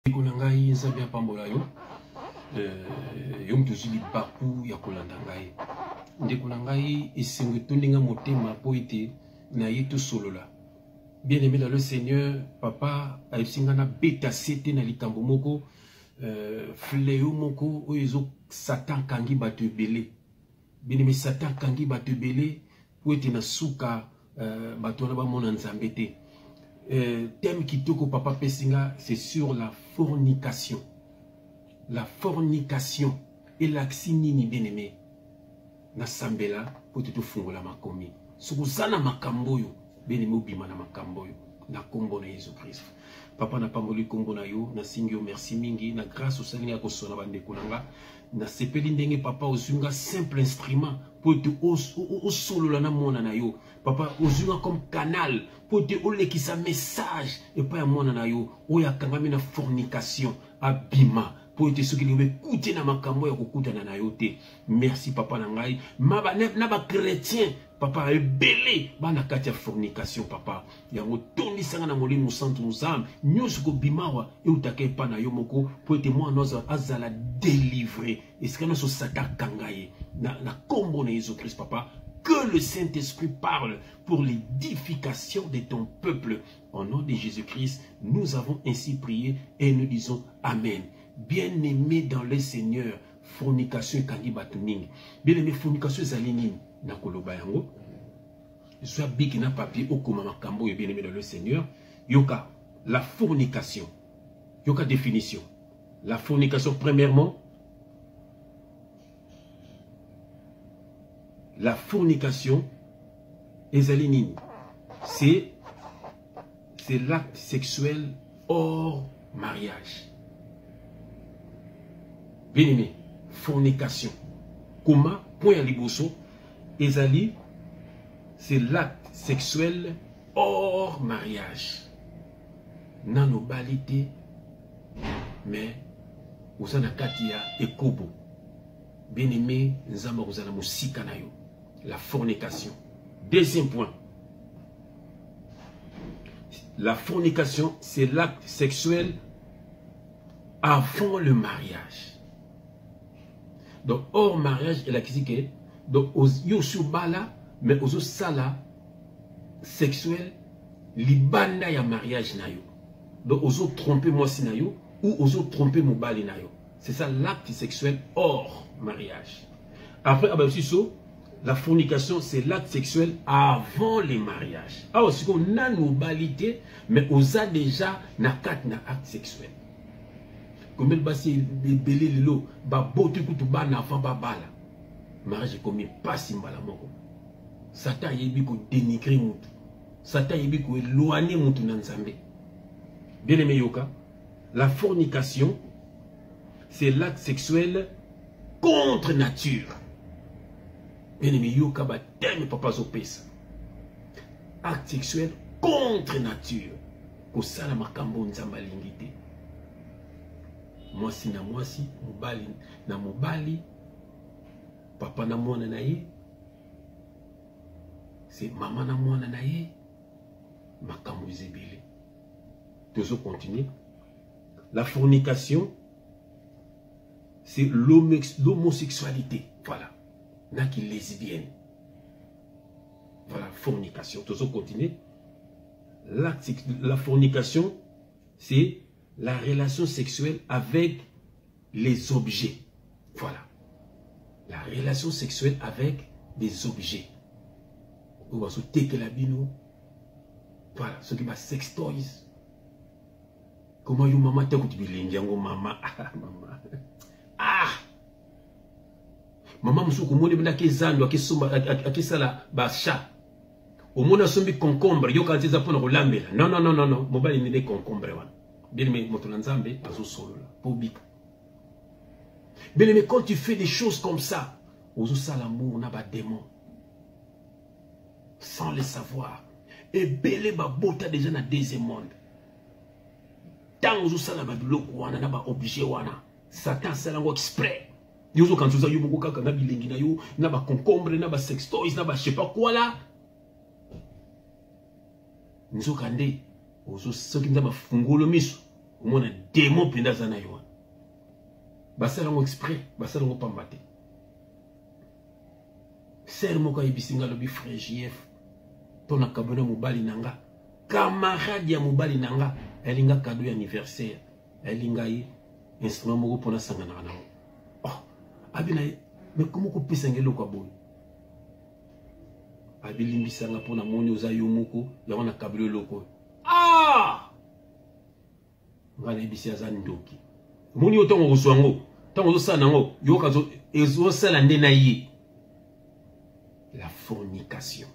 Konangai nzambe apambola yo yo mutu ozwi libaku ya kolanda ngai ndeko na ngai esengo etondinga motema po ete na ye tosolola. Bien aimé dans le Seigneur, papa ayebisi nga na beta sete na likambo moko fléau moko oyo ezo Satan kangi bato ebele. Bien aimé, Satan kangi bato ebele po ete na suka bato wana bamona nzambe te. Thème kitoko papa pesinga, c'est sur la fornication. La fornication et l'axi nini bien aimé. Na sambela po te fungola makomi. Sukuzana makamboyo bien aimé obima na makamboyo na kombo na Jésus Christ. Papa na pamboli kombo na yo na singi yo merci mingi na grâce osalinga kosona bandeko nanga na sepeli ndenge papa ozunga simple instrument pour te osolola na mona na yo. Papa ozunga comme canal pour te olekisa message et pas ya mona na yo oya kangami na fornication abima pour te soki libe kuté na makambo ya kokutana na yo te. Merci papa na ngai na ba chrétien papa ebele bana kati ya fornication papa yango tondi sanga na molimo santo muzam nyusu ko bimawa e utake pa na yo moko pour te moi noza azala délivrer esika so Satan kangaye na kombo na Jésus Christ papa. Que le Saint-Esprit parle pour l'édification de ton peuple. Au nom de Jésus-Christ, nous avons ainsi prié et nous disons Amen. Bien-aimé dans le Seigneur, fornication kangi batuning. Bien-aimé, fornication zalinine na koloba yango. Soit biki na papier okoma makambo yo bien-aimé dans le Seigneur. Yoka, la fornication. Yoka définition. La fornication, premièrement, la fornication, c'est l'acte sexuel hors mariage. Bien aimé, fornication. Comment, point à liboso, ezali, c'est l'acte sexuel hors mariage. Nanobalité, mais uzana katia ekobo. Bien aimé, nzamba uzana musika na yo. La fornication. Deuxième point. La fornication, c'est l'acte sexuel avant le mariage. Donc, hors mariage, il a dit que donc, yo subala, mais aux sala sexuel, libanda ya mariage na yo. Donc, aux tromper moi si na yo, ou aux tromper mon bali na yo. C'est ça l'acte sexuel hors mariage. Après, la fornication, c'est l'acte sexuel avant le mariage. Alors, c'est qu'on a nos balités, mais on a déjà l'acte sexuel. Comme il basi belé lelo, ba botu kutu ba na fa ba bala. Mariage comme pas simbala moko. Satan yebi ko dénigrer mutu. Satan yebi ko éloigner mutu na nzambe. Bien aimé yoka, la fornication, c'est l'acte sexuel contre nature. Bien aimé, yoka ba teme papa zopesa. Acte sexuel contre nature. Kosala makambo nzamba lingite. Mwasi na mwasi, mobali na mobali. Papa na mwana na ye. C'est maman na mwana na ye. Makambo zebele. Toujours continuer. La fornication, c'est l'homosexualité. Voilà. N'a qui lesbienne. Voilà, fornication. Toujours continuer. La fornication, c'est la relation sexuelle avec les objets. Voilà. La relation sexuelle avec des objets. On va se take la bino. Voilà, ce qui va sex toys. Comment you maman te kuti bilingiango maman. Ah, maman. Ah! Maman musuku mone benda kezando akisomba akisala ba chat. Au mona sombi concombre yo kantiza pona kolambela. Non non non non non, mobali ni des concombre wana. Bien aimé moto nzambe azo solo la. Pobik. Bien aimé, quand tu fais des choses comme ça, ozo sala l'amour na ba démon. Sans le savoir. Et belé ba bota déjà na deuxième monde. Tant ozo sala ba biloko wana na ba objet wana. Satan sala ngo exprès. Yozo quand tu as eu beaucoup kaka na bilengi na yo, na ba concombre, na ba sex toys, na ba je sais pas quoi là. Nzo kande, ozo soki nza ba fungolo miso. On a démon pinda zana yo. Basalango exprès, basalango pambate. Ser moka ibisinga lobi frère JF. Tona kabona mobali nanga. Camarade ya mobali nanga. Elinga cadeau anniversaire. Elinga yi instrument moko pona sangana na. Oh, abina mais comment ko pesangelo kwa boy. Abilimbisanga pona moni oza yo moko ya wana kabelo loko. Ah! Ngana ibisi azani ndoki. Moni otongo kuswango. Tango zo nango yo kazo ezo sala ndena yi. La fornication.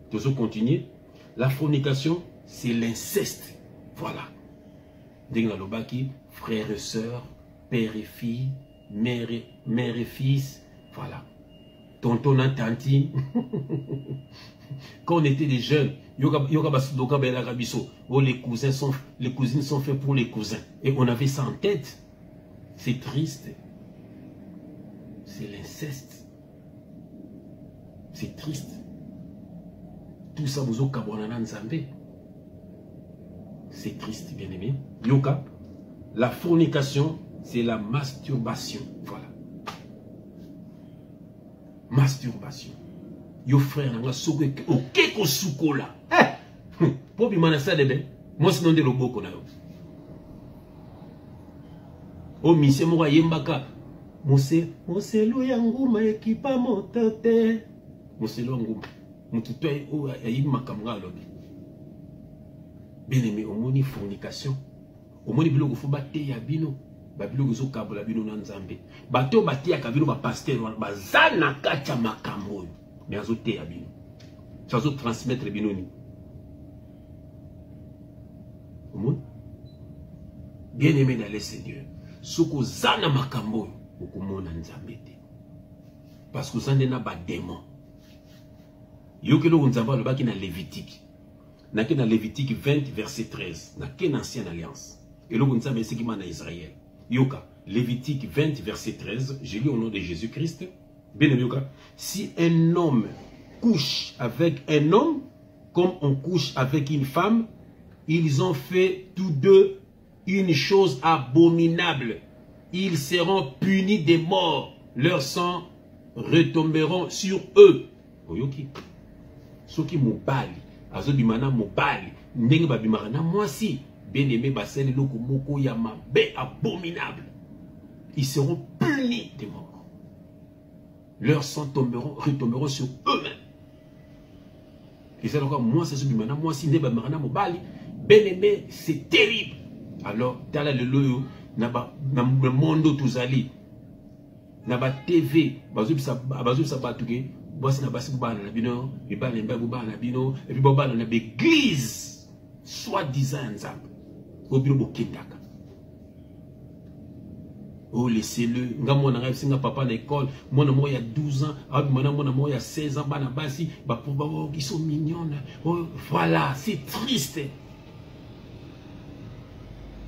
Toujours continuer. La fornication, c'est l'inceste. Voilà. Denga lobaki, frères et sœurs, père et fille, mère et fils. Voilà. Tonton et tantine. Quand on était des jeunes, les cousines sont faits pour les cousins. Et on avait ça en tête. C'est triste. C'est l'inceste. C'est triste. Tout ça, vous avez c'est triste, bien aimé. Yoka, la fornication, c'est la masturbation. Voilà. Masturbation. Yo frère, nanga soke okeko sukola. Pour bimana ça debe, moi sinon de loboko na yo. O mise mo yembaka. Mose lo yanguma ekipa motote. Mose lo nguma. Mututo o ayimaka mga lobi. Bien aimé, au moni fornication. Au moni biloko fo bate ya bino. Ba biloko zo kabola bino na nzambe. Bato bate ya kabino ba pasteur ba zana kacha makambo. Mais azo te ya bino. Ça zo transmettre bino ni. Au moni. Bien aimé dans le Seigneur. Soko zana makambo okomona nzambe te. Parce que ça n'a pas démon. Yokelo nzamba lo baki na Lévitique. Na ke na Lévitique 20 verset 13. Na ke na ancienne alliance. Et le nzamba esiki mana Israël. Yoka Lévitique 20 verset 13, je lis au nom de Jésus-Christ. Bien yoka, si un homme couche avec un homme comme on couche avec une femme, ils ont fait tous deux une chose abominable. Ils seront punis de mort. Leurs sang retomberont sur eux. Oyoki. Soki mobali, azobimana mobali, ndenge babimana mwasi, bien-aimé basel loko moko ya mabe abominable. Ils seront punis de mort. Leurs sang retomberont sur eux-mêmes. Et c'est encore moi c'est sobimana mwasi ndenge babimana mobali, bien-aimé, c'est terrible. Alors, dans le loyo, dans le monde tuzali, dans la TV, bazou sa batuke, boss na basi bana na bino, ibana mbabu bana bino, et puis bana na l'église, soi-disant nzambe, au bino bokendaka. Oh laissez-le, nga mona rêve singa papa à l'école, mona mo il y a 12 ans, mona mo il y a 16 ans, bana basi, ba pour ils sont mignons. Oh voilà, c'est triste.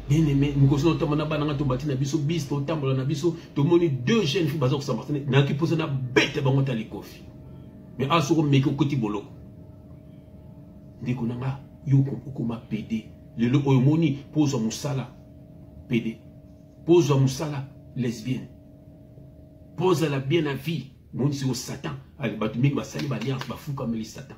Bien aimé, nous sommes tous les bâtis na biso bis, to tambola na biso, to moni deux jeunes filles bazo s'embarquer, na qui pose na bête bango tali kofi. Mais asoko meki okoti boloko. Ndeko nanga yo ko ma pédé. Le oyo moni pose musala pédé. Pose musala lesbienne. Pose la bien à vie, moni c'est au Satan. Allez batu mingi ba sali ba alliance ba fou comme les Satan.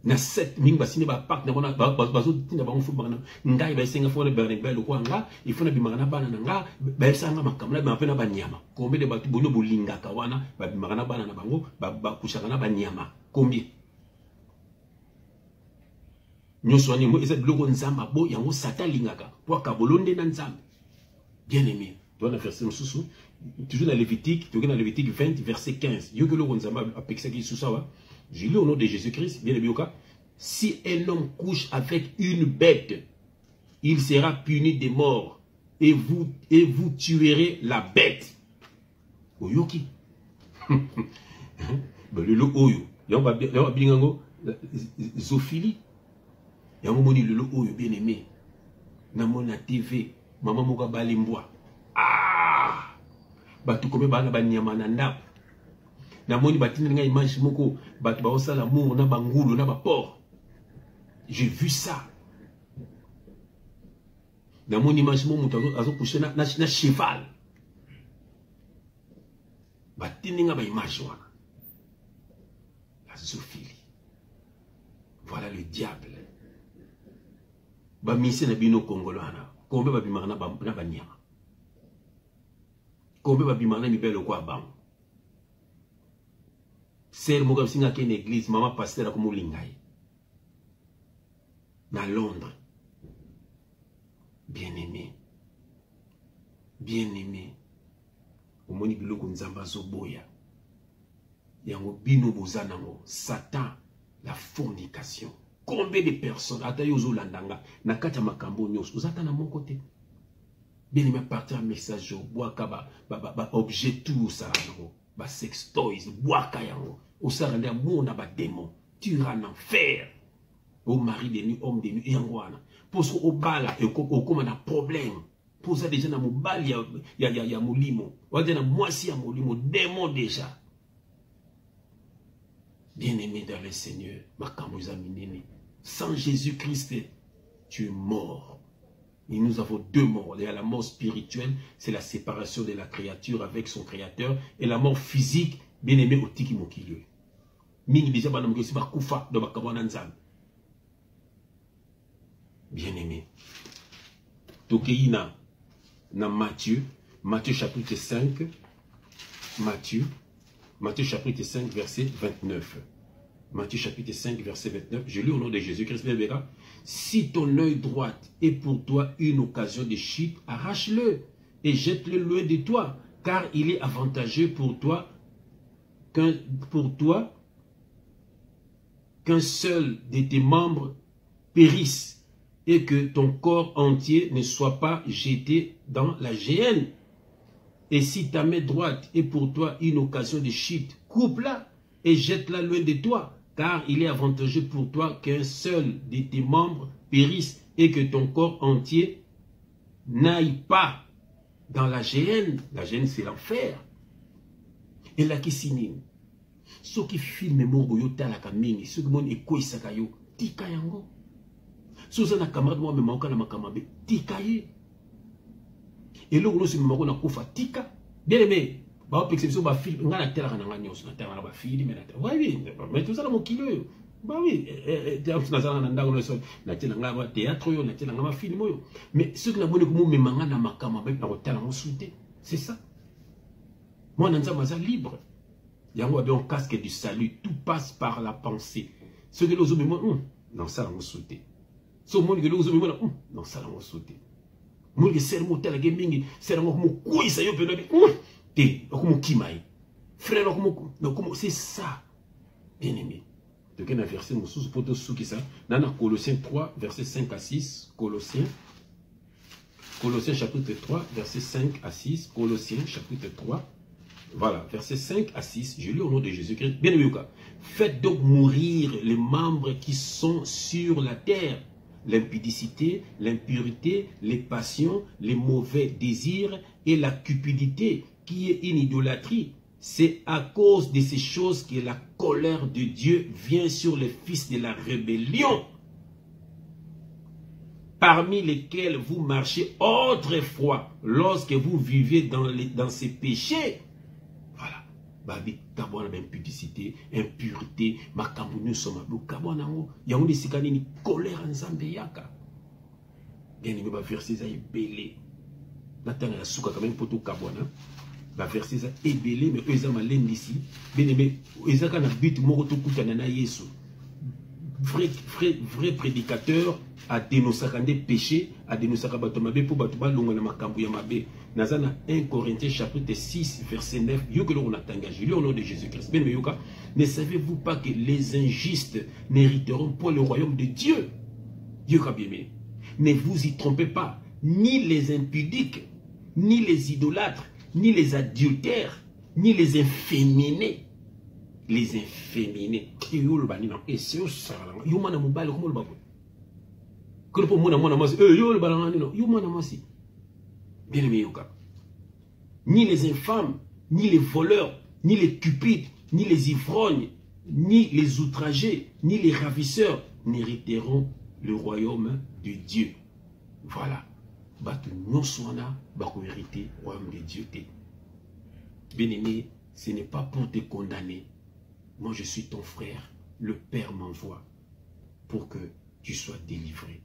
Na set mingi basine ba pak na bona bazo tinda ba mfu bana ngai ba senga fo le bernebel ko nga ifuna bimana bana nga ba sanga makamla ba pena ba nyama kombe de batu bono bolinga ka wana ba bimana bana na bango ba kushaka na ba nyama combien nyoso ani mo eza biloko nzamba bo yango sata lingaka po ka bolonde na nzambe bien aimé doit na verset mususu toujours dans Lévitique, tu dans Lévitique 20 verset 15 yo que le nzamba apekisa ki susawa. Je lis au nom de Jésus-Christ, bien aimé, si un homme couche avec une bête, il sera puni de mort, et vous tuerez la bête. Oyoki. Le oyo. Y'a bingango zophilie. Y'a un moni le oyo bien aimé. Na mona TV, maman moka balimboa. Ah! Batu kome bana banyama na ndapo. Image moko na bangulu na baport. J'ai vu ça. Dans mon imagement, je couché na cheval. Batininga ba image wana. La zoophilie. Voilà le diable. Ba mise na bino kongolana. Kombe ba bimana na banyama. Kombe ba bimana mibelo kwa bam. Ser mo singa ke église mama pasteur ko mulingai. Na Londres. Bien-aimé. Bien-aimé. Omoni biloko nzamba zoboya. Yango bino bozanango. Satan, la fornication. Combien de personnes, ata yozo landanga, na kata makambo nyos, ozata na mon côté. Bien-aimé, partir un message, boaka ba objet tout ça, ba sex toys, boaka yango. Osarande a mona ba démon, tu iras en enfer. Au mari de nuit, homme de nuit, yangwana. Parce qu'au bala, et au comme un problème. Pour ça, déjà, dans mon bal, il y a mon limo. Ou bien, moi, si, il y a mon limo, démon déjà. Bien-aimé dans le Seigneur, ma camouzaminene. Sans Jésus-Christ, tu es mort. Et nous avons deux morts. Il y a la mort spirituelle, c'est la séparation de la créature avec son créateur. Et la mort physique, bien-aimé, au tiki mokilio. Mingi déjà, banam que c'est pas koufa de bakabananzam. Bien-aimé. Tokeina na Matthieu chapitre 5. Matthieu chapitre 5, verset 29. Matthieu chapitre 5, verset 29. Je lis au nom de Jésus-Christ. Si ton œil droit est pour toi une occasion de chute, arrache-le et jette-le loin de toi, car il est avantageux pour toi qu'un seul de tes membres périsse et que ton corps entier ne soit pas jeté dans la géhenne. Et si ta main droite est pour toi une occasion de chute, coupe-la et jette-la loin de toi, car il est avantageux pour toi qu'un seul de tes membres périsse et que ton corps entier n'aille pas dans la géhenne. La géhenne, c'est l'enfer. Et là, qui signe? Ceux qui filment morgo yo talaka mingi, ceux qui m'ont ekoisaka yo, tika yango. Ceux qui ont camarade moi me manque na makamabe, tika ye. Et là, on a na kufa tika. Bien aimé, ba perception ba film, ngana tela kana nganyos na tela ba film mais na. Oui, mais tout ça na mokilo. Bah oui, na tela ngaba théâtre yo, na tela ngaba film yo. Mais ceux qui na boni ko me manga na makamabe na tela mo souté. C'est ça. Moi nanza maza libre. Yango a un casque du salut, tout passe par la pensée. Ceux qui l'ont moi, non ça la mo souté. Ceux qui l'ont moi, non ça la mo souté. Moi qui sert mo tela gaming, sert mo ko isa yo peno te comme kimai. Frère comme c'est ça. Bien aimé. Donc un verset mo sous poto sous qui ça. Dans Colossiens 3 verset 5 à 6, Colossiens chapitre 3 verset 5 à 6, Colossiens chapitre 3. Voilà, verset 5 à 6, je lis au nom de Jésus-Christ. Bien aimé, faites donc mourir les membres qui sont sur la terre. L'impudicité, l'impureté, les passions, les mauvais désirs et la cupidité qui est une idolâtrie. C'est à cause de ces choses que la colère de Dieu vient sur les fils de la rébellion, parmi lesquels vous marchez autrefois lorsque vous vivez dans ces péchés. Voilà. Babi kabwana impudicité, impureté, makambu nyonso mabe kabwana ngo. Yango ni sikani ni colère nzambe yaka. Bien aimé ba verset za ebele. Natanga la suka quand même poto kabwana. Ba verset za ebele mais eza malende ici. Bien aimé, eza kana but moko to kutana na Yesu. Vrai prédicateur a dénoncé des péchés, a dénoncé bato mabe pour bato ba longa na makambu ya mabe. Nazana 1 Corinthiens chapitre 6 verset 9. Yoke lo na tangaji au nom de Jésus-Christ. Ben yoka, ne savez-vous pas que les injustes n'hériteront pas le royaume de Dieu? Yoka bien aimé. Ne vous y trompez pas, ni les impudiques, ni les idolâtres, ni les adultères, ni les inféminés. Les inféminés. Et c'est au salon. Yuma na mobile comme le babo. Que le pomme na masi. Yo le balan no. Yuma na masi. Bien aimé yoka. Ni les infâmes, ni les voleurs, ni les cupides, ni les ivrognes, ni les outragés, ni les ravisseurs n'hériteront le royaume de Dieu. Voilà. bato nyonso wana bako hériter royaume de Dieu te. Bien-aimé, ce n'est pas pour te condamner. Moi je suis ton frère, le Père m'envoie pour que tu sois délivré.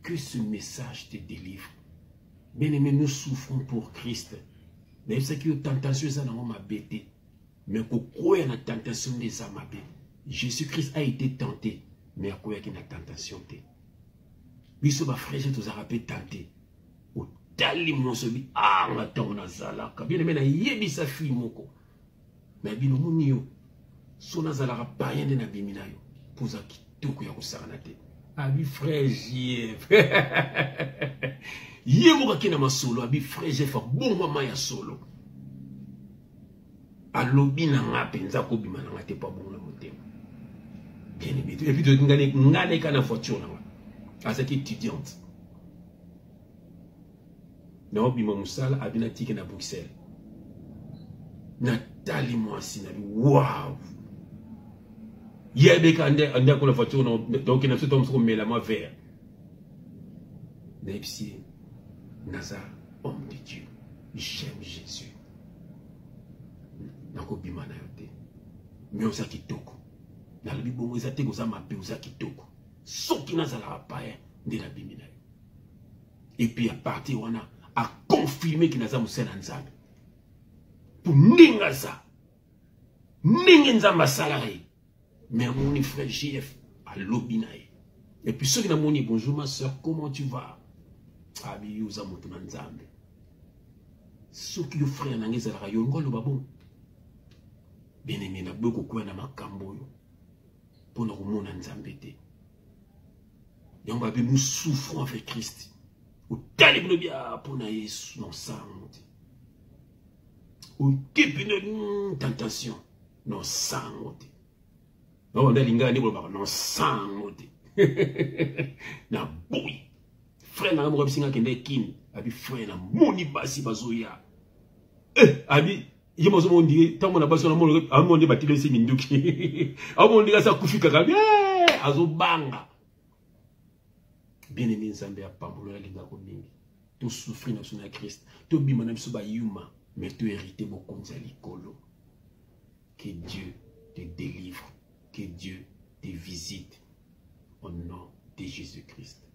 Que ce message te délivre. Bien-aimé, nous souffrons pour Christ. Mais c'est que la tentation est ma bête. Mais pourquoi il y a une tentation de ça ma bête? Jésus-Christ a été tenté, mais à quoi il y a une tentation? Biso ba frère, tous arabes tenté. Au tali mon sobi, ah, on attend na zalaka. Bien-aimé, na yebi sa fille moko. Mais bino munio, son zalaka païen de na biminayo. Pour ça qui tout ya kusaranate. Abi frère JF. Yemo ka na masolo, abi frère JF bon mama ya solo. Alobi na nga penza ko bima na ngate pa bon na motema. Bien aimé. Et puis de ngane kana voiture na nga. À cette étudiante. Na obima musala abina tike na Bruxelles. Nathalie Mwasi na wow. Yebe ka ande ko na voiture donc na soto mso mela ma vert. Nepsi Naza homme de Dieu. J'aime Jésus. Nako bima na yote. Mais oza kitoko. Na lobi bongo ezate ko za mabe oza kitoko. Soki nazala païen de la bimina. Et puis à partir on a confirmé qu'il naza musena nzambe. Pour ningaza. Ningenza masalari. Mais mon frère JF a lobinae. Et puis ceux qui n'ont pas dit bonjour ma soeur, comment tu vas? Ah bi uza mutu na nzambe. Ceux qui ont frère nangeza la yongo lo babon. Bien aimé na boko kwa na makambo yo. Pour nous mona nzambe te. Donc nous souffrons avec Christ. Au talibno bien pour na Yesu non sang. Au début de tentation non sang. Non, on a l'ingani non sang. Na boui. Frère na mo bisinga kende kin, abi frère na moni basi bazoya. Abi je me suis dit, tant qu'on a passé un monde de bâtiment, c'est Minduki. Un monde de ça, Koufika, Azobanga. Bien aimé, Nzambe a pambola linga komingi. Tout souffrir dans son Christ. Tout bimanam soba yuma, mais tout hérité beaucoup de kolo. Que Dieu te délivre, que Dieu te visite au nom de Jésus-Christ.